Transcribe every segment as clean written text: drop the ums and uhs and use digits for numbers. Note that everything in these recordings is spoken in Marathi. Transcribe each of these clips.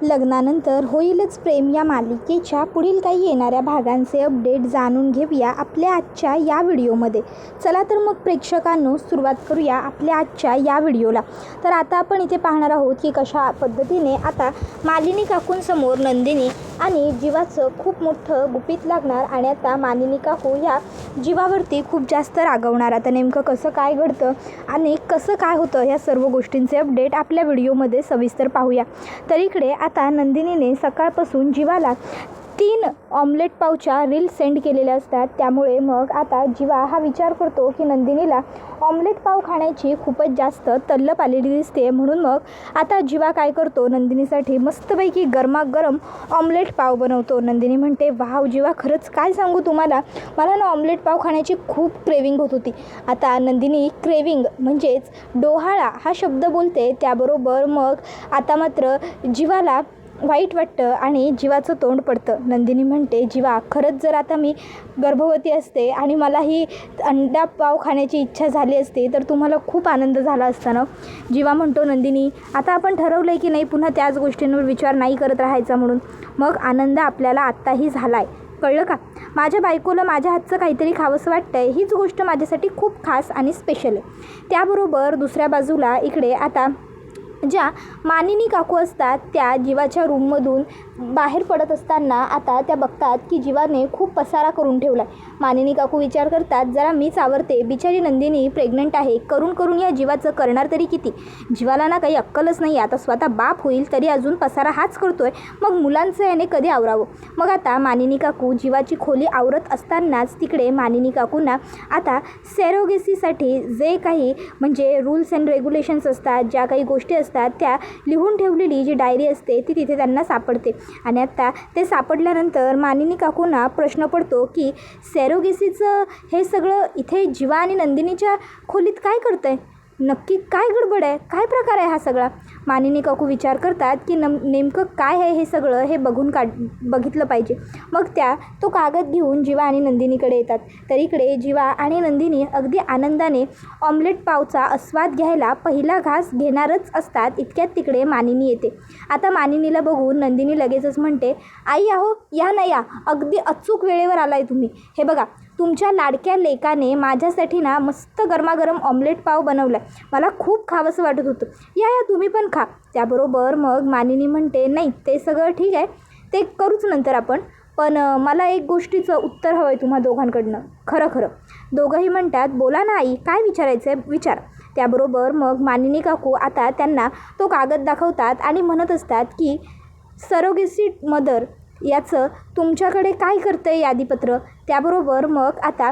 लग्नानंतर होईलच प्रेम या मालिकेच्या पुढील काही येणाऱ्या भागांचे अपडेट जाणून घेऊया आपल्या आजच्या या व्हिडिओमध्ये. चला तर मग प्रेक्षकांनो सुरुवात करूया आपल्या आजच्या या व्हिडिओला. तर आता आपण इथे पाहणार आहोत की कशा पद्धतीने आता मालिनी काकूंसमोर नंदिनी आणि जीवाचं खूप मोठं गुपित लागणार आणि आता मालिनी काकू या जीवावरती खूप जास्त रागवणार. आता नेमकं कसं काय घडतं आणि कसं काय होतं ह्या सर्व गोष्टींचे अपडेट आपल्या व्हिडिओमध्ये सविस्तर पाहूया. तर इकडे आता नंदिनीने सकाळपासून जीवाला 3 ऑमलेट पावच्या रील सेंड केलेल्या असतात. त्यामुळे मग आता जीवा हा विचार करतो की नंदिनीला ऑमलेट पाव खाण्याची खूपच जास्त तल्लप आलेली दिसते. म्हणून मग आता जीवा काय करतो, नंदिनीसाठी मस्तपैकी गरमागरम ऑमलेट पाव बनवतो. नंदिनी म्हणते, वाव जीवा, खरंच काय सांगू तुम्हाला, मला ना ऑमलेट पाव खाण्याची खूप क्रेविंग होत होती. आता नंदिनी क्रेविंग म्हणजेच डोहाळा हा शब्द बोलते. त्याबरोबर मग आता मात्र जीवाला वाईट वाटतं आणि जीवाचं तोंड पडतं. नंदिनी म्हणते, जीवा, खरंच जर आता मी गर्भवती असते आणि मला ही अंडा पाव खाण्याची इच्छा झाली असती तर तुम्हाला खूप आनंद झाला असता ना. जीवा म्हणतो, नंदिनी, आता आपण ठरवलं आहे की नाही पुन्हा त्याच गोष्टींवर विचार नाही करत राहायचा म्हणून. मग आनंद आपल्याला आत्ताही झाला आहे, कळलं का? माझ्या बायकोला माझ्या हातचं काहीतरी खावंसं वाटतं आहे, हीच गोष्ट माझ्यासाठी खूप खास आणि स्पेशल आहे. त्याबरोबर दुसऱ्या बाजूला इकडे आता ज्या मानिनी काकू असतात त्या जीवाच्या रूममधून बाहेर पडत असताना आता त्या बघतात की जीवाने खूप पसारा करून ठेवला आहे. मानिनी काकू विचार करतात, जरा मीच आवरते, बिचारी नंदिनी प्रेग्नंट आहे, करून करून या जीवाचं करणार तरी किती. जीवाला ना काही अक्कलच नाही, आता स्वतः बाप होईल तरी अजून पसारा हाच करतोय, मग मुलांचं याने कधी आवरावं. मग आता मानिनी काकू जीवाची खोली आवरत असतानाच तिकडे मानिनी काकूंना आता सेरोगेसीसाठी जे काही म्हणजे रूल्स अँड रेग्युलेशन्स असतात, ज्या काही गोष्टी असतात त्या लिहून ठेवलेली जी डायरी असते ती तिथे त्यांना सापडते. आणि आता ते सापडल्यानंतर मानिनी काकूंना प्रश्न पडतो की सेरोगेसीचं हे सगळं इथे जीवा आणि नंदिनीच्या खोलीत काय करतं आहे, नक्की काय गडबड आहे, काय प्रकार आहे हा सगळा. मानिनी काकू विचार करतात की नेमकं काय आहे हे सगळं, हे बघितलं पाहिजे. मग त्या तो कागद घेऊन जीवा आणि नंदिनीकडे येतात. तर इकडे जीवा आणि नंदिनी अगदी आनंदाने ऑमलेट पावचा आस्वाद घ्यायला पहिला घास घेणारच असतात. इतक्यात तिकडे मानिनी येते. आता मानिनीला बघून नंदिनी लगेचच म्हणते, आई आहो, या ना या, अगदी अचूक वेळेवर आलाय तुम्ही. हे बघा, तुमच्या लाडक्या लेकाने माझ्यासाठी ना मस्त गरमागरम ऑमलेट पाव बनवला आहे, मला खूप खावंसं वाटत होतं, या या तुम्ही पण खा. त्याबरोबर मग मानिनी म्हणते, नाही ते सगळं ठीक आहे, ते करूच नंतर आपण, पण मला एक गोष्टीचं उत्तर हवं आहे तुम्हा दोघांकडनं, खरं खरं. दोघंही म्हणतात, बोला ना आई, काय विचारायचं आहे विचार. त्याबरोबर मग मानिनी काकू आता त्यांना तो कागद दाखवतात आणि म्हणत असतात की सरोगेसी मदर याचं तुमच्याकडे काय करतं आहे यादीपत्र. त्याबरोबर मग आता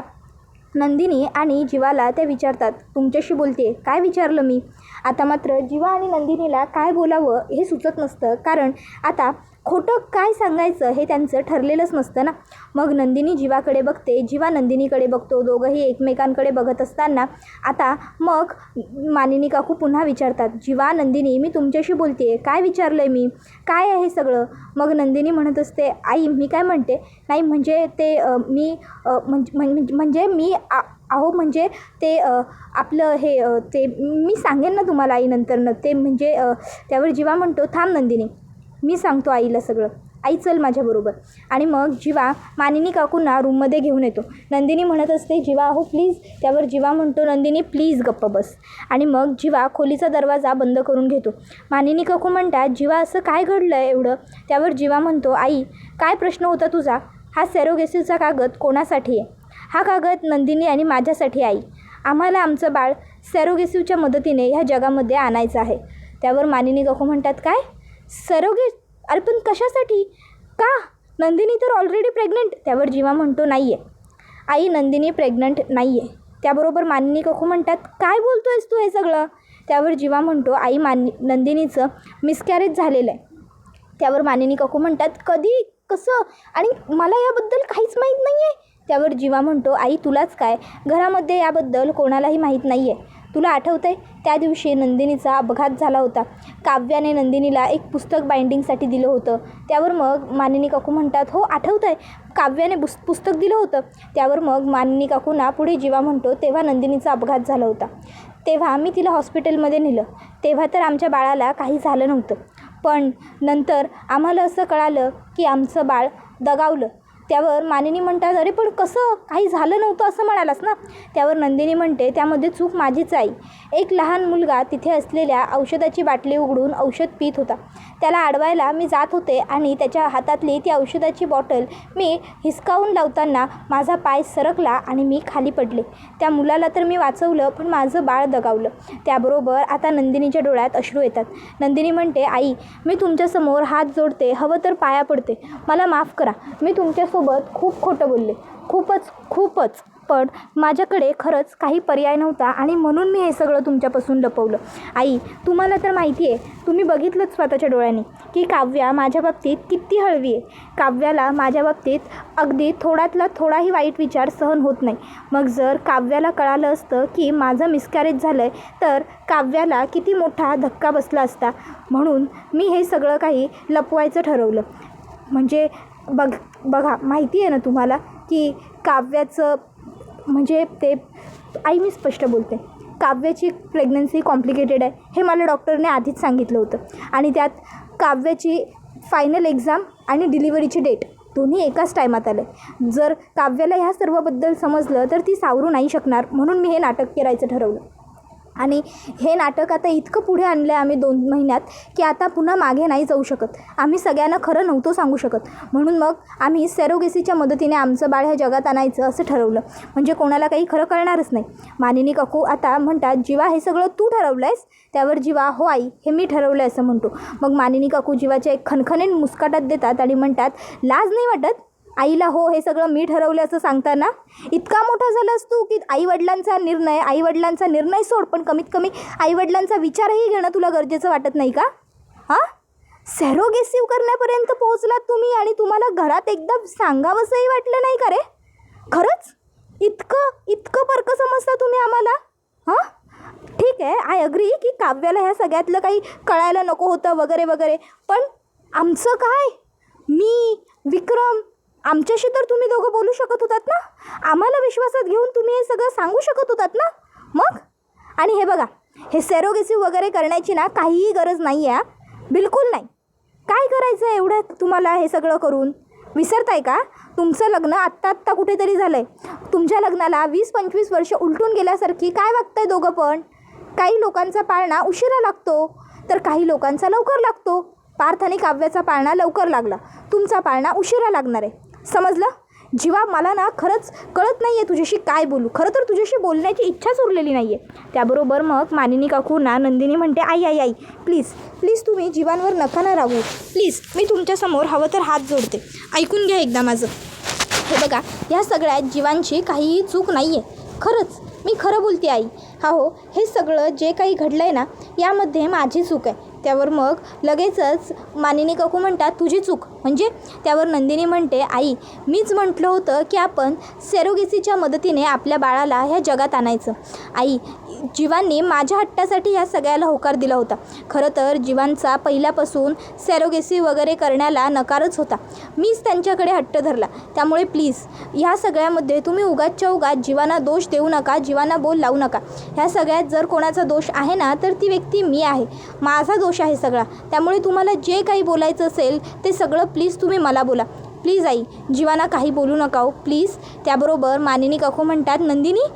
नंदिनी आणि जीवाला त्या विचारतात, तुमच्याशी बोलते, काय विचारलं मी. आता मात्र जीवा आणि नंदिनीला काय बोलावं हे सुचत नसतं, कारण आता खोटं काय सांगायचं हे त्यांचं ठरलेलंच नसतं ना. मग नंदिनी जीवाकडे बघते, जीवा नंदिनीकडे बघतो. दोघंही एकमेकांकडे बघत असताना आता मग मानिनी काकू पुन्हा विचारतात, जीवा, नंदिनी, मी तुमच्याशी बोलते, काय विचारलं आहे मी, काय आहे सगळं. मग नंदिनी म्हणत असते, आई मी काय म्हणते, नाही म्हणजे ते मी म्हणजे मी अहो म्हणजे ते आपलं हे ते मी सांगेन ना तुम्हाला आई नंतरनं, ते म्हणजे त्यावर जीवा म्हणतो, थांब नंदिनी, मी सांगतो आईला सगळं, आई चल माझ्याबरोबर. आणि मग जीवा मानिनी काकूंना रूममध्ये घेऊन येतो. नंदिनी म्हणत असते, जीवा अहो प्लीज. त्यावर जीवा म्हणतो, नंदिनी प्लीज गप्प बस. आणि मग जीवा खोलीचा दरवाजा बंद करून घेतो. मानिनी काकू म्हणतात, जीवा असं काय घडलं आहे एवढं. त्यावर जीवा म्हणतो, आई काय प्रश्न होता तुझा, हा सेरोगेसीचा कागद कोणासाठी आहे. हा कागद नंदिनी आणि माझ्यासाठी आई, आम्हाला आमचं बाळ सेरोगेसीच्या मदतीने ह्या जगामध्ये आणायचं आहे. त्यावर मानिनी काकू म्हणतात, काय अरे पण कशासाठी, का, नंदिनी तर ऑलरेडी प्रेग्नंट. त्यावर जीवा म्हणतो, नाही आहे आई, नंदिनी प्रेग्नंट नाही आहे. त्याबरोबर मानिनी काकू म्हणतात, काय बोलतो आहेस तू हे सगळं. त्यावर जीवा म्हणतो, आई नंदिनीचं मिसकॅरेज झालेलं आहे. त्यावर मानिनी काकू म्हणतात, कधी, कसं, आणि मला याबद्दल काहीच माहीत नाही आहे. त्यावर जीवा म्हणतो, आई तुलाच काय, घरामध्ये याबद्दल कोणालाही माहीत नाही आहे. तुला आठवतं आहे त्या दिवशी नंदिनीचा अपघात झाला होता, काव्याने नंदिनीला एक पुस्तक बाइंडिंगसाठी दिलं होतं. त्यावर मग मानिनी काकू म्हणतात, हो आठवतं आहे, काव्याने पुस्तक दिलं होतं. त्यावर मग मानिनी काकूंना पुढे जीवा म्हणतो, तेव्हा नंदिनीचा अपघात झाला होता, तेव्हा मी तिला हॉस्पिटलमध्ये नेलं, तेव्हा तर आमच्या बाळाला काही झालं नव्हतं, पण नंतर आम्हाला असं कळालं की आमचं बाळ दगावलं. त्यावर मानिनी म्हणतात, अरे पण कसं, काही झालं नव्हतं असं म्हणालास ना. त्यावर नंदिनी म्हणते, त्यामध्ये चूक माझीच आहे. एक लहान मुलगा तिथे असलेल्या औषधाची बाटली उघडून औषध पीत होता. त्याला अडवायला मी जात होते आणि त्याच्या हातातली ती औषधाची बॉटल मी हिसकावून लावताना माझा पाय सरकला आणि मी खाली पडले. त्या मुलाला तर मी वाचवलं, पण माझं बाळ दगावलं. त्याबरोबर आता नंदिनीच्या डोळ्यात अश्रू येतात. नंदिनी म्हणते, आई, मी तुमच्यासमोर हात जोडते, हवं तर पाया पडते, मला माफ करा. मी तुमच्यासोबत खूप खोटं बोलले, खूपच. पण माझ्याकडे खरंच काही पर्याय नव्हता आणि म्हणून मी हे सगळं तुमच्यापासून लपवलं. आई, तुम्हाला तर माहिती आहे, तुम्ही बघितलंच स्वतःच्या डोळ्यांनी की काव्या माझ्या बाबतीत किती हळवी आहे. काव्याला माझ्या बाबतीत अगदी थोड्यातला थोडाही वाईट विचार सहन होत नाही. मग जर काव्याला कळालं असतं की माझं मिसकॅरेज झालं आहे तर काव्याला किती मोठा धक्का बसला असता. म्हणून मी हे सगळं काही लपवायचं ठरवलं. म्हणजे बघा माहिती आहे ना तुम्हाला की काव्याचं म्हणजे ते, आई मी स्पष्ट बोलते, काव्याची प्रेग्नन्सी कॉम्प्लिकेटेड आहे हे मला डॉक्टरने आधीच सांगितलं होतं. आणि त्यात काव्याची फायनल एक्झाम आणि डिलिव्हरीची डेट दोन्ही एकाच टायमात आले. जर काव्याला ह्या सर्वबद्दल समजलं तर ती सावरू नाही शकणार. म्हणून मी हे नाटक करायचं ठरवलं. आणि हे नाटक आता इतकं पुढे आणलं आहे आम्ही 2 महिन्यात की आता पुन्हा मागे नाही जाऊ शकत. आम्ही सगळ्यांना खरं नव्हतं सांगू शकत. म्हणून मग आम्ही सेरोगेसीच्या मदतीने आमचं बाळ ह्या जगात आणायचं असं ठरवलं. म्हणजे कोणाला काही खरं कळणारच नाही. मानिनी काकू आता म्हणतात, जीवा हे सगळं तू ठरवलं आहेस? त्यावर जीवा, हो आई, हे मी ठरवलं आहे असं म्हणतो. मग मानिनी काकू जीवाच्या एक खणखणीन मुस्काटात देतात आणि म्हणतात, लाज नाही वाटत आईला हो हे सगळं मी ठरवलं असं सांगताना? इतका मोठा झालास तू की आईवडिलांचा निर्णय सोड, पण कमीत कमी आईवडिलांचा विचारही घेणं तुला गरजेचं वाटत नाही का? हां, सेरोगेसी करण्यापर्यंत पोहोचलात तुम्ही आणि तुम्हाला घरात एकदम सांगावंसंही वाटलं नाही का रे? खरंच इतकं परकं समजता तुम्ही आम्हाला? हां, ठीक आहे, आय अग्री की काव्याला ह्या सगळ्यातलं काही कळायला नको होतं वगैरे वगैरे, पण आमचं काय? मी, विक्रम, आमच्याशी तर तुम्ही दोघं बोलू शकत होतात ना? आम्हाला विश्वासात घेऊन तुम्ही हे सगळं सांगू शकत होतात ना? मग? आणि हे बघा, हे सेरोगेसी वगैरे करण्याची ना काहीही गरज नाही आहे, बिलकुल नाही. काय करायचं आहे एवढं तुम्हाला हे सगळं करून? विसरताय का? तुमचं लग्न आत्ता कुठेतरी झालं आहे. तुमच्या लग्नाला 20-25 वर्ष उलटून गेल्यासारखी काय वागताय दोघं पण? काही लोकांचा पाळणा उशिरा लागतो तर काही लोकांचा लवकर लागतो. पार्थ आणि काव्याचा पाळणा लवकर लागला, तुमचा पाळणा उशिरा लागणार आहे. समजलं? जीवा, मला ना खरंच कळत नाही आहे तुझ्याशी काय बोलू. खरं तर तुझ्याशी बोलण्याची इच्छाच उरलेली नाही आहे. त्याबरोबर मग मानिनी काकूंना नंदिनी म्हणते, आई प्लीज तुम्ही जीवांवर नका ना राहू. प्लीज, मी तुमच्यासमोर हवं तर हात जोडते, ऐकून घ्या एकदा माझं. हे बघा, ह्या सगळ्यात जीवांची काहीही चूक नाही आहे. खरंच मी खरं बोलते आई. हो, हे सगळं जे काही घडलं आहे ना, यामध्ये माझी चूक आहे. त्यावर मग लगेचच मानिनी काकू म्हणतात, तुझी चूक म्हणजे? त्यावर नंदिनी म्हणते, आई, मीच म्हटलं होतं की आपण सेरोगेसीच्या मदतीने आपल्या बाळाला ह्या जगात आणायचं. आई, जीवांनी माझ्या हट्टासाठी ह्या सगळ्याला होकार दिला होता. खरं तर जीवांचा पहिल्यापासून सेरोगेसी वगैरे करण्याला नकारच होता. मीच त्यांच्याकडे हट्ट धरला. त्यामुळे प्लीज ह्या सगळ्यामध्ये तुम्ही उगाचच्या उगाच जीवांना दोष देऊ नका, जीवांना बोल लावू नका. ह्या सगळ्यात जर कोणाचा दोष आहे ना तर ती व्यक्ती मी आहे, माझा दोष आहे सगळा. त्यामुळे तुम्हाला जे काही बोलायचं असेल ते सगळं प्लीज तुम्ही मला बोला. प्लीज आई, जीवांना काही बोलू नका हो, प्लीज. त्याबरोबर मानिनी काकू म्हणतात, नंदिनी,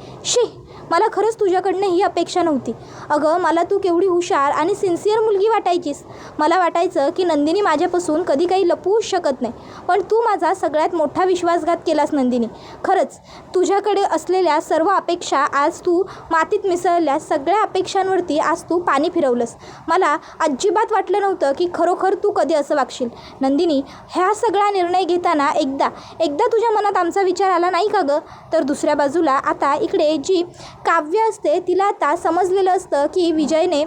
मला खरंच तुझ्याकडनं ही अपेक्षा नव्हती. अगं, मला तू केवढी हुशार आणि सिन्सिअर मुलगी वाटायचीस. मला वाटायचं की नंदिनी माझ्यापासून कधी काही लपवूच शकत नाही. पण तू माझा सगळ्यात मोठा विश्वासघात केलास नंदिनी. खरंच तुझ्याकडे असलेल्या सर्व अपेक्षा आज तू मातीत मिसळल्या. सगळ्या अपेक्षांवरती आज तू पाणी फिरवलंस. मला अजिबात वाटलं नव्हतं की खरोखर तू कधी असं वागशील. नंदिनी, ह्या सगळा निर्णय घेताना एकदा तुझ्या मनात आमचा विचार आला नाही का गं? तर दुसऱ्या बाजूला आता इकडे जी काव्य असते तिला आता समजलेलं असतं की विजयने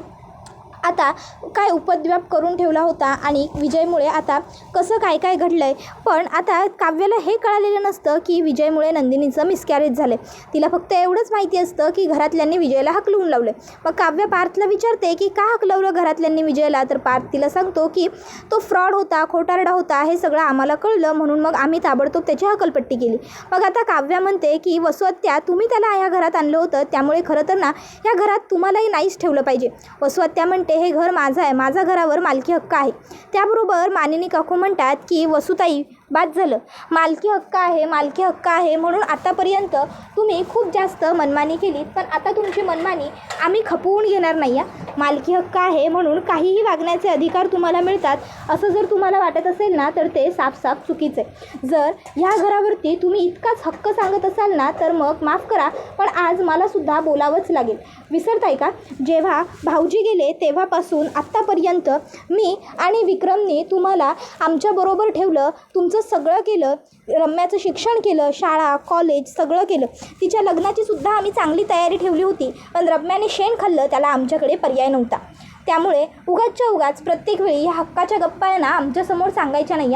आता काय उपद्व्याप करून ठेवला होता आणि विजयमुळे आता कसं काय घडलं आहे. पण आता काव्याला हे कळालेलं नसतं की विजयमुळे नंदिनीचं मिसकॅरेज झालं आहे. तिला फक्त एवढंच माहिती असतं की घरातल्यांनी विजयला हकलवून लावलं. मग काव्य पार्थला विचारते की का हकलवलं घरातल्यांनी विजयला? तर पार्थ तिला सांगतो की तो फ्रॉड होता, खोटारडा होता, हे सगळं आम्हाला कळलं, म्हणून मग आम्ही ताबडतोब त्याची हकलपट्टी केली. मग आता काव्या म्हणते की वसुहत्या, तुम्ही त्याला ह्या घरात आणलं होतं, त्यामुळे खरं तर ना ह्या घरात तुम्हालाही नाहीच ठेवलं पाहिजे. वसुहत्या म्हणते, म्हणते हे घर माझं आहे, माझा घरावर मालकी हक्क आहे. त्याबरोबर मानिनी काकू म्हणतात की वसुताई बाद झालं, मालकी हक्क आहे म्हणून आतापर्यंत तुम्ही खूप जास्त मनमानी केलीत, पण आता तुमची मनमानी आम्ही खपवून घेणार नाही. मालकी हक्क आहे म्हणून काहीही वागण्याचे अधिकार तुम्हाला मिळतात असं जर तुम्हाला वाटत असेल ना तर ते साफ चुकीचं आहे. जर ह्या घरावरती तुम्ही इतकाच हक्क सांगत असाल ना तर मग माफ करा, पण आज मला सुद्धा बोलावंच लागेल. विसरताय का, जेव्हा भाऊजी गेले तेव्हापासून आत्तापर्यंत मी आणि विक्रमने तुम्हाला आमच्याबरोबर ठेवलं, तुमचं सगळं केलं, रम्याचं शिक्षण केलं, शाळा कॉलेज सगळं केलं, तिच्या लग्नाची सुद्धा आम्ही चांगली तयारी ठेवली होती, पण रम्याने शेण खाल्लं, त्याला आमच्याकडे पर्याय नव्हता. त्यामुळे उगाच प्रत्येक वेळी ह्या हक्काच्या गप्पा आहे ना आमच्यासमोर सांगायच्या नाही.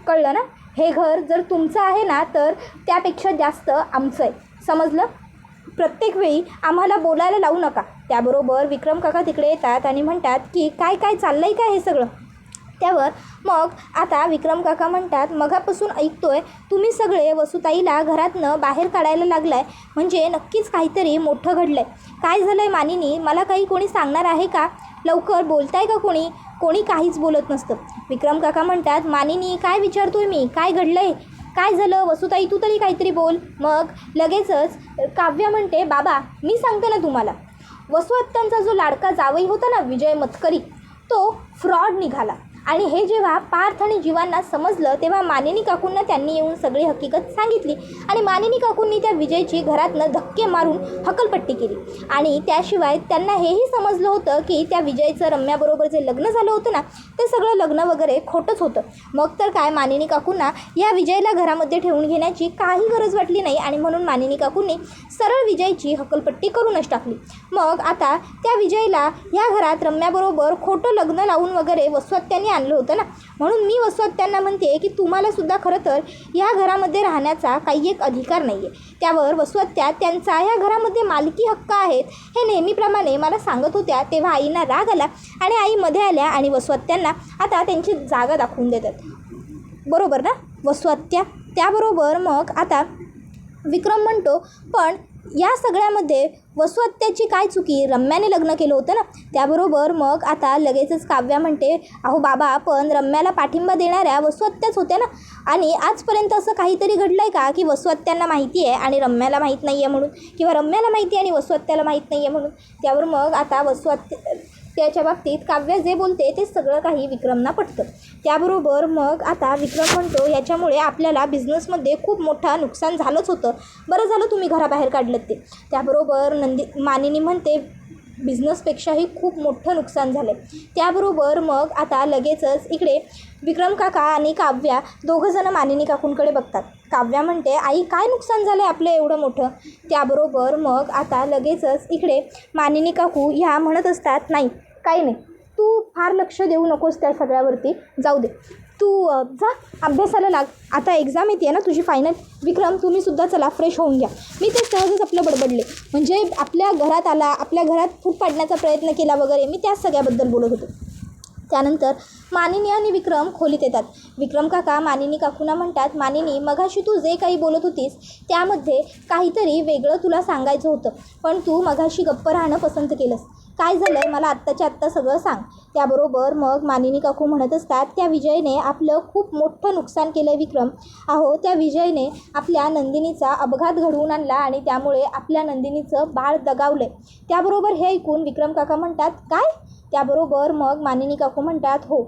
कळलं ना, हे घर जर तुमचं आहे ना तर त्यापेक्षा जास्त आमचं आहे, समजलं. प्रत्येक वेळी आम्हाला बोलायला लावू नका. त्याबरोबर विक्रम काका तिकडे येतात आणि म्हणतात की काय चाललं आहे का हे सगळं. त्यावर मग आता विक्रम काका म्हणतात, मगापासून ऐकतोय तुम्ही सगळे वसुताईला घरातनं बाहेर काढायला लागलाय, म्हणजे नक्कीच काहीतरी मोठं घडलं आहे. काय झालं आहे मानिनी, मला काही कोणी सांगणार आहे का, लवकर बोलताय का कोणी काहीच बोलत नसतं. विक्रम काका म्हणतात, मानिनी काय विचारतोय मी, काय घडलं आहे, काय झालं, वसुताई तू तरी काहीतरी बोल. मग लगेचच काव्या म्हणते, बाबा मी सांगते ना तुम्हाला, वसुआत्यांचा जो लाडका जावई होता ना विजय मतकरी, तो फ्रॉड निघाला. आणि हे जेव्हा पार्थ आणि जीवांना समजलं तेव्हा मानिनी काकूंना त्यांनी येऊन सगळी हकीकत सांगितली आणि मानिनी काकूंनी त्या विजयची घरातनं धक्के मारून हकलपट्टी केली. आणि त्याशिवाय त्यांना हेही समजलं होतं की त्या विजयचं रम्याबरोबर जे लग्न झालं होतं ना ते सगळं लग्न वगैरे खोटंच होतं. मग तर काय, मानिनी काकूंना या विजयला घरामध्ये ठेवून घेण्याची काही गरज वाटली नाही आणि म्हणून मानिनी काकूंनी सरळ विजयची हकलपट्टी करूनच टाकली. मग आता त्या विजयला या घरात रम्याबरोबर खोटं लग्न लावून वगैरे वसुआत्यांनी आणलं होतं ना, म्हणून मी वसुआत्यांना म्हणते की तुम्हाला सुद्धा खरं तर या घरामध्ये राहण्याचा काही एक अधिकार नाही आहे. त्यावर वसुआत्या त्यांचा या घरामध्ये मालकी हक्क आहेत हे नेहमीप्रमाणे मला सांगत होत्या. तेव्हा आईंना राग आला आणि आई मध्ये आल्या आणि वसुआत्यांना आता त्यांची जागा दाखवून देतात. बरोबर ना वसुआत्या. त्याबरोबर मग आता विक्रम म्हणतो, पण या सगळ्यामध्ये वसुआत्याची काय चुकी, रम्याने लग्न केलं होतं ना. त्याबरोबर मग आता लगेचच काव्या म्हणते, अहो बाबा पण रम्याला पाठिंबा देणाऱ्या वसुआत्याच होत्या ना, आणि आजपर्यंत असं काहीतरी घडलं आहे का की वसुआत्यांना माहिती आहे आणि रम्याला माहीत नाही आहे म्हणून, किंवा रम्याला माहिती आहे आणि वसुआत्याला माहीत नाही आहे म्हणून. त्यावर मग आता त्याच्या बाबतीत काव्या जे बोलते ते सगळं काही विक्रमना पटतं. त्याबरोबर मग आता विक्रम म्हणतो, याच्यामुळे आपल्याला बिझनेसमध्ये खूप मोठं नुकसान झालंच होतं, बरं झालं तुम्ही घराबाहेर काढलं ते. त्याबरोबर मानिनी म्हणते, बिझनेसपेक्षाही खूप मोठं नुकसान झालं आहे. त्याबरोबर मग आता लगेचच इकडे विक्रम काका आणि काव्या दोघंजणं मानिनी काकूंकडे बघतात. काव्या म्हणते, आई काय नुकसान झालं आहे आपलं एवढं मोठं. त्याबरोबर मग आता लगेचच इकडे मानिनी काकू ह्या म्हणत असतात, नाही काही नाही, तू फार लक्ष देऊ नकोस त्या सगळ्यावरती, जाऊ दे, तू जा अभ्यासाला लाग, आता एक्झाम येते ना तुझी फायनल. विक्रम तुम्हीसुद्धा चला फ्रेश होऊन घ्या. मी ते सहजच आपलं बडबडले, म्हणजे आपल्या घरात आला, आपल्या घरात फूट पाडण्याचा प्रयत्न केला वगैरे, मी त्याच सगळ्याबद्दल बोलत होतो. त्यानंतर मानिनी आणि विक्रम खोलीत येतात. विक्रम काका मानिनी काकूंना म्हणतात, मानिनी मगाशी तू जे काही बोलत होतीस त्यामध्ये काहीतरी वेगळं तुला सांगायचं होतं, पण तू मगाशी गप्प राहणं पसंत केलंस. काय झालं आहे मला आत्ताच्या आत्ता सगळं सांग. त्याबरोबर मग मानिनी काकू म्हणत असतात, त्या विजयने आपलं खूप मोठं नुकसान केलं आहे विक्रम. अहो त्या विजयने आपल्या नंदिनीचा अपघात घडवून आणला आणि त्यामुळे आपल्या नंदिनीचं बाळ दगावलं आहे. त्याबरोबर हे ऐकून विक्रम काका म्हणतात, काय. त्याबरोबर मग मानिनी काकू म्हणतात, हो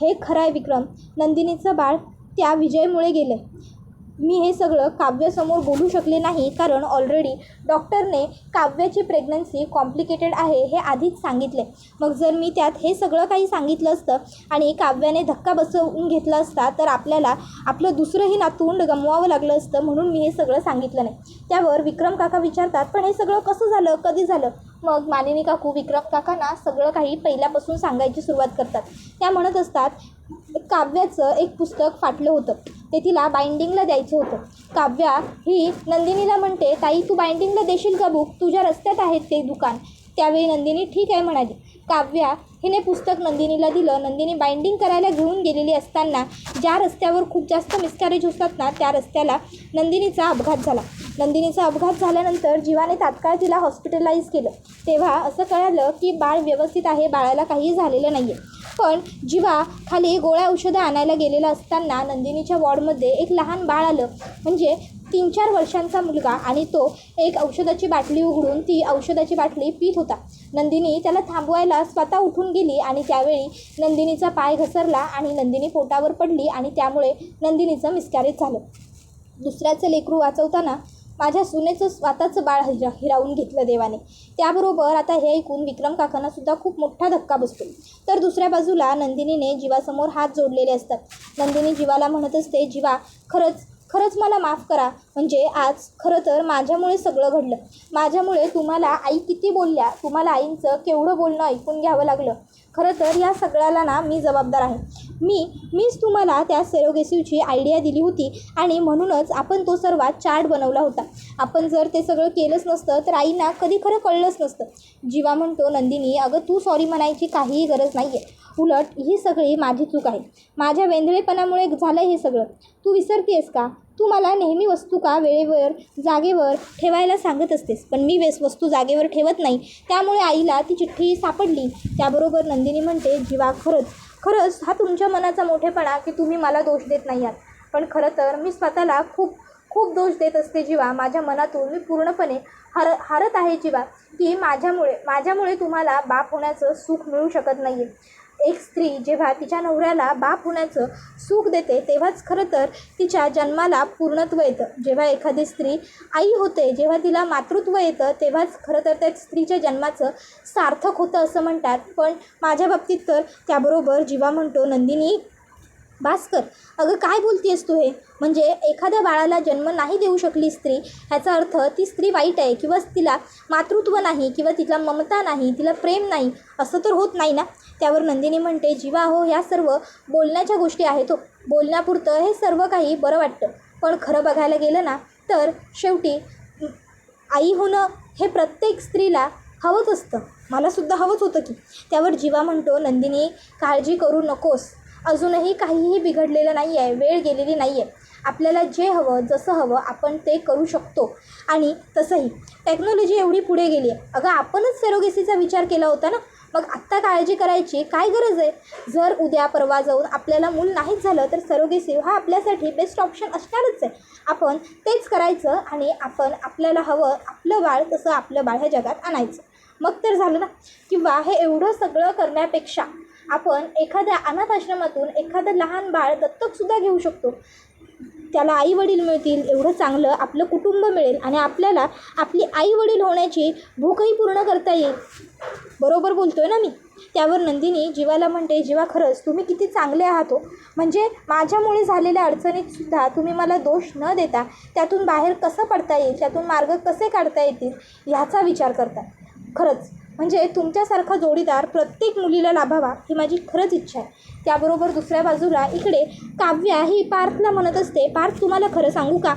हे खरं आहे विक्रम, नंदिनीचं बाळ त्या विजयमुळे गेलं आहे. मी हे सगळं काव्यासमोर बोलू शकले नाही कारण ऑलरेडी डॉक्टरने काव्याची प्रेग्नन्सी कॉम्प्लिकेटेड आहे हे आधीच सांगितले. मग जर मी त्यात हे सगळं काही सांगितलं असतं आणि काव्याने धक्का बसवून घेतला असता तर आपल्याला आपलं दुसरंही नातवंड गमवावं लागलं असतं, म्हणून मी हे सगळं सांगितलं नाही. त्यावर विक्रम काका विचारतात, पण हे सगळं कसं झालं, कधी झालं. मग मानिनी काकू विक्रम काकांना सगळं काही पहिल्यापासून सांगायची सुरुवात करतात. त्या म्हणत असतात, काव्याचं एक पुस्तक फाटलं होतं, ते तिला बाइंडिंगला द्यायचं होतं. काव्या ही नंदिनीला म्हणते, ताई तू बाइंडिंगला देशील का बुक, तुझ्या रस्त्यात आहेत ते दुकान. त्यावेळी नंदिनी ठीक आहे म्हणाली. काव्या हिने पुस्तक नंदिनीला दिलं. नंदिनी बाइंडिंग करायला घेऊन गेलेली असताना ज्या रस्त्यावर खूप जास्त मिसकॅरेज होतात ना, त्या रस्त्याला नंदिनीचा अपघात झाला. नंदिनीचा अपघात झाल्यानंतर जीवाने तात्काळ तिला हॉस्पिटलाइज केलं. तेव्हा असं कळालं की बाळ व्यवस्थित आहे, बाळाला काहीही झालेलं नाही आहे. पण जीवा खाली गोळ्या औषधं आणायला गेलेलं असताना नंदिनीच्या वॉर्डमध्ये एक लहान बाळ आलं. म्हणजे 3-4 वर्षांचा मुलगा, आणि तो एक औषधाची बाटली उघडून ती औषधाची बाटली पीत होता. नंदिनी त्याला थांबवायला स्वतः उठून गेली आणि त्यावेळी नंदिनीचा पाय घसरला आणि नंदिनी पोटावर पडली आणि त्यामुळे नंदिनीचं मिसकॅरेज झालं. दुसऱ्याचं लेकरू वाचवताना माझ्या सुनेचं स्वतःचं बाळ हिरावून घेतलं देवाने. त्याबरोबर आता हे ऐकून विक्रम काकांना सुद्धा खूप मोठा धक्का बसतो. तर दुसऱ्या बाजूला नंदिनीने जीवासमोर हात जोडलेले असतात. नंदिनी जीवाला म्हणत असते, जीवा खरंच मला माफ करा. म्हणजे आज खरं तर माझ्यामुळे सगळं घडलं. माझ्यामुळे तुम्हाला आई किती बोलल्या, तुम्हाला आईंचं केवढं बोलणं ऐकून घ्यावं लागलं. खरं तर या सगळ्याला ना मी जबाबदार आहे. मीच तुम्हाला त्या सेरोगेसीची आयडिया दिली होती आणि म्हणूनच आपण तो सर्वात चार्ट बनवला होता. आपण जर ते सगळं केलंच नसतं तर आईंना कधी खरं कळलंच नसतं. जीवा म्हणतो, नंदिनी अगं तू सॉरी म्हणायची काहीही गरज नाही आहे. उलट ही सगळी माझी चूक आहे. माझ्या वेंधळेपणामुळे झालं हे सगळं. तू विसरतेस का? तू मला नेहमी वस्तू का वेळेवर जागेवर ठेवायला सांगत असतेस, पण मी वस्तू जागेवर ठेवत नाही. त्यामुळे आईला ती चिठ्ठी सापडली. त्याबरोबर नंदिनी म्हणते, जीवा खरंच हा तुमच्या मनाचा मोठेपणा की तुम्ही मला दोष देत नाही आहात. पण खरं तर मी स्वतःला खूप दोष देत असते जीवा. माझ्या मनातून मी पूर्णपणे हारत आहे जीवा, की माझ्यामुळे तुम्हाला बाप होण्याचं सुख मिळू शकत नाही आहे. एक स्त्री जेव्हा तिच्या नवऱ्याला बाप होण्याचं सुख देते तेव्हाच खरं तर तिच्या जन्माला पूर्णत्व येतं. जेव्हा एखादी स्त्री आई होते, जेव्हा तिला मातृत्व येतं, तेव्हाच खरं तर त्या स्त्रीच्या जन्माचं सार्थक होतं असं म्हणतात. पण माझ्या बाबतीत तर त्याबरोबर जीवा म्हणतो, नंदिनी भास्कर अगं काय बोलतेस तू हे? म्हणजे एखाद्या बाळाला जन्म नाही देऊ शकली स्त्री, ह्याचा अर्थ ती स्त्री वाईट आहे किंवा तिला मातृत्व नाही किंवा तिला ममता नाही, तिला प्रेम नाही, असं तर होत नाही ना. त्यावर नंदिनी म्हणते, जीवा हो, ह्या सर्व बोलण्याच्या गोष्टी आहेत. हो, बोलण्यापुरतं हे सर्व काही बरं वाटतं, पण खरं बघायला गेलं ना तर शेवटी आई होणं हे प्रत्येक स्त्रीला हवंच असतं. मलासुद्धा हवंच होतं की. त्यावर जीवा म्हणतो, नंदिनी काळजी करू नकोस, अजूनही काहीही बिघडलेलं नाही आहे, वेळ गेलेली नाही आहे. आपल्याला जे हवं जसं हवं आपण ते करू शकतो. आणि तसंही टेक्नॉलॉजी एवढी पुढे गेली आहे. अगं आपणच सेरोगेसीचा विचार केला होता ना, मग आत्ता काळजी करायची काय गरज आहे? जर उद्या परवा जाऊन आपल्याला मूल नाहीच झालं तर सेरोगेसी हा आपल्यासाठी बेस्ट ऑप्शन असणारच आहे. आपण तेच करायचं आणि आपल्याला हवं आपलं बाळ तसं आपलं बाळ ह्या जगात आणायचं. मग तर झालं ना. किंवा हे एवढं सगळं करण्यापेक्षा आपण एखाद्या अनाथ आश्रमातून एखादं लहान बाळ दत्तकसुद्धा घेऊ शकतो. त्याला आईवडील मिळतील, एवढं चांगलं आपलं कुटुंब मिळेल आणि आपल्याला आपली आईवडील होण्याची भूकही पूर्ण करता येईल. बरोबर बोलतोय ना मी? त्यावर नंदिनी जीवाला म्हणते, जीवा खरंच तुम्ही किती चांगले आहात हो. म्हणजे माझ्यामुळे झालेल्या अडचणीतसुद्धा तुम्ही मला दोष न देता त्यातून बाहेर कसं पडता येईल, त्यातून मार्ग कसे काढता येतील ह्याचा विचार करता. खरंच म्हणजे तुमच्यासारखा जोडीदार प्रत्येक मुलीला लाभावा ही माझी खरंच इच्छा आहे. त्याबरोबर दुसऱ्या बाजूला इकडे काव्या ही पार्थला म्हणत असते, पार्थ तुम्हाला खरं सांगू का,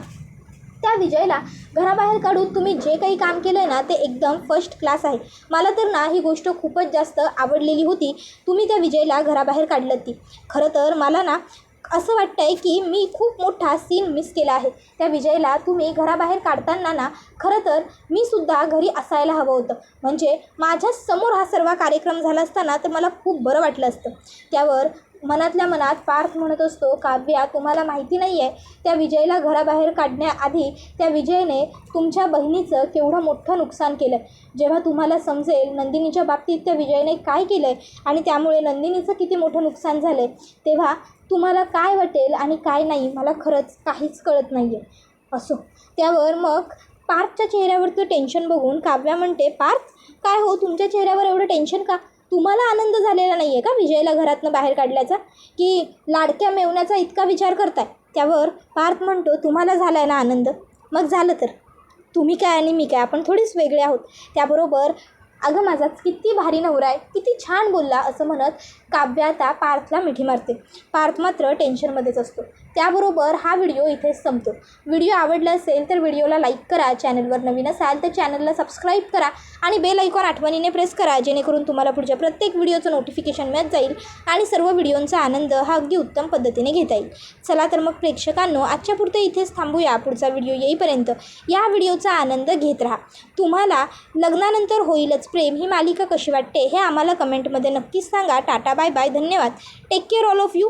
त्या विजयला घराबाहेर काढून तुम्ही जे काही काम केलं आहे ना ते एकदम फर्स्ट क्लास आहे. मला तर ना ही गोष्ट खूपच जास्त आवडलेली होती, तुम्ही त्या विजयला घराबाहेर काढलं ती. खरं तर मला ना असं वाटतं आहे की मी खूप मोठा सीन मिस केला आहे. त्या विजयला तुम्ही घराबाहेर काढताना ना खरं तर मी सुद्धा घरी असायला हवं होतं. म्हणजे माझ्या समोर हा सर्व कार्यक्रम झाला असताना तर मला खूप बरं वाटलं असतं. त्यावर मनातल्या मनात पार्थ म्हणत असतो, काव्या तुम्हाला माहिती नाही आहे त्या विजयला घराबाहेर काढण्याआधी त्या विजयने तुमच्या बहिणीचं केवढं मोठं नुकसान केलं. जेव्हा तुम्हाला समजेल नंदिनीच्या बाबतीत त्या विजयने काय केलं आहे आणि त्यामुळे नंदिनीचं किती मोठं नुकसान झालं आहे, तेव्हा तुम्हाला काय वाटेल आणि काय नाही मला खरंच काहीच कळत नाही आहे. असो. त्यावर मग पार्थच्या चेहऱ्यावरचं टेन्शन बघून काव्या म्हणते, पार्थ काय हो तुमच्या चेहऱ्यावर एवढं टेन्शन का? तुम्हाला आनंद झालेला नाही आहे का विजयला घरातनं बाहेर काढल्याचा, की लाडक्या मेवण्याचा इतका विचार करताय? त्यावर पार्थ म्हणतो, तुम्हाला झाला आहे ना आनंद, मग झालं तर तुम्ही काय आणि मी काय आपण थोडीच वेगळे आहोत. त्याबरोबर अगं माझाच किती भारी नवरा आहे, किती छान बोलला असं म्हणत काव्या आता पार्थला मिठी मारते. पार्थ मात्र टेन्शनमध्येच असतो. त्याबरोबर हा व्हिडिओ इथेच संपतो. व्हिडिओ आवडला असेल तर व्हिडिओला लाईक करा. चॅनलवर नवीन असाल तर चॅनलला सबस्क्राईब करा आणि बेल आयकॉन आठवणीने प्रेस करा, जेणेकरून तुम्हाला पुढच्या प्रत्येक व्हिडिओचं नोटिफिकेशन मिळत जाईल आणि सर्व व्हिडिओंचा आनंद हा अगदी उत्तम पद्धतीने घेता येईल. चला तर मग प्रेक्षकांनो, आजच्या पुरते इथेच थांबूया. पुढचा व्हिडिओ येईपर्यंत या व्हिडिओचा आनंद घेत राहा. तुम्हाला लग्नानंतर होईलच प्रेम ही मालिका कशी वाटते हे आम्हाला कमेंटमध्ये नक्कीच सांगा. टाटा बाय बाय, धन्यवाद. Take care all of you.